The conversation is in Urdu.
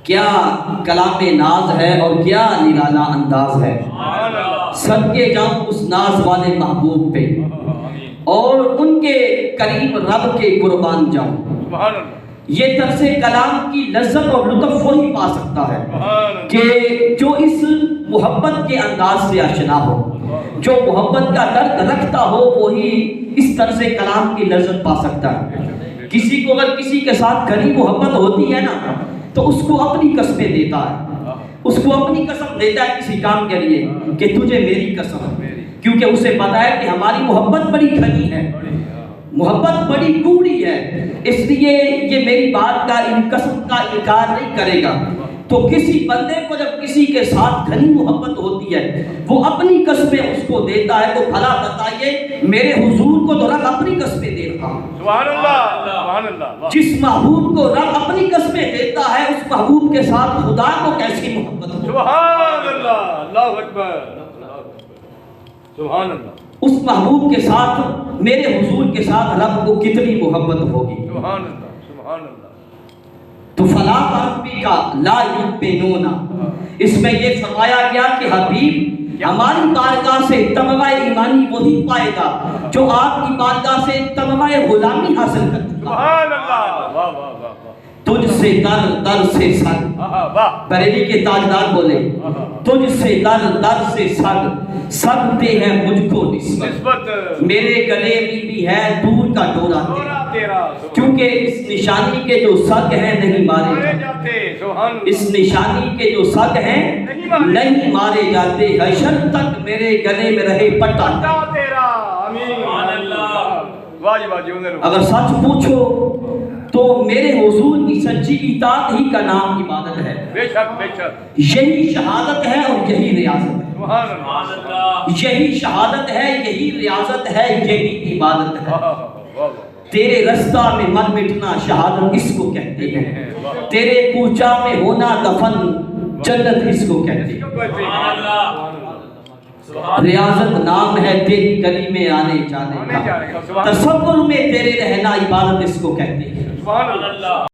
کیا کلام ناز ہے اور کیا نرالا انداز ہے۔ صدقے جاؤں اس ناز والے محبوب پہ اور ان کے قریب رب کے قربان جاؤں۔ یہ طرز کلام کی لذت اور لطف وہی پا سکتا ہے کہ جو اس محبت کے انداز سے آشنا ہو، جو محبت کا درد رکھتا ہو، وہی اس طرز کلام کی لذت پا سکتا ہے۔ کسی کو اگر کسی کے ساتھ گھنی محبت ہوتی ہے نا تو اس کو اپنی قسمیں دیتا ہے، اس کو اپنی قسم دیتا ہے کسی کام کے لیے کہ تجھے میری قسم، کیونکہ اسے پتا ہے کہ ہماری محبت بڑی گھنی ہے، محبت بڑی گوڑی ہے، اس لیے یہ میری بات کا ان قسم کا انکار نہیں کرے گا۔ تو کسی بندے کو جب کسی کے ساتھ گھنی محبت ہوتی ہے وہ اپنی قسمیں اس کو دیتا ہے، تو بھلا بتائیے میرے حضور کو تو رب اپنی قسمیں دے رہا ہے۔ سبحان اللہ، سبحان اللہ۔ جس محبوب کو رب اپنی قسمیں دیتا ہے اس محبوب کے ساتھ خدا کو کیسی محبت ہو۔ سبحان اللہ، اللہ اکبر، سبحان اللہ۔ اس محبوب کے ساتھ میرے حضور کے ساتھ رب کو کتنی محبت ہوگی۔ سبحان اللہ، سبحان اللہ۔ تو فلا ربی کا لا یؤمنون، اس میں یہ فرمایا گیا کہ حبیب ہماری بارگاہ سے تمغہ ایمانی وہی پائے گا جو آپ کی بارگاہ سے تمغہ غلامی حاصل کر چکا۔ سبحان اللہ، واہ واہ واہ۔ تجھ سے در در سے سر، بریلی کے تاجدار بولے تجھ سے در در سے سر سب دے ہیں مجھ کو نسبت، میرے گلے میں بھی ہے دور کا ڈورا تیرا، کیونکہ اس نشانی کے جو سگ ہیں نہیں مارے جاتے، اس نشانی کے جو سگ ہیں نہیں مارے جاتے، حشر تک میرے گلے میں رہے پٹا تیرا۔ اگر سچ پوچھو تو میرے حضور کی سچی اطاعت ہی کا نام عبادت ہے، بے شک بے شک، یہی شہادت ہے اور یہی ریاضت ہے، یہی شہادت ہے، یہی ریاضت ہے، یہی عبادت ہے۔ تیرے رستہ میں مر مٹنا شہادت اس کو کہتے ہیں، تیرے کوچہ میں ہونا دفن جنت اس کو کہتے ہیں۔ ریاضت نام ہے تیری گلی میں آنے جانے کا، تصور میں تیرے رہنا عبادت اس کو کہتے ہیں۔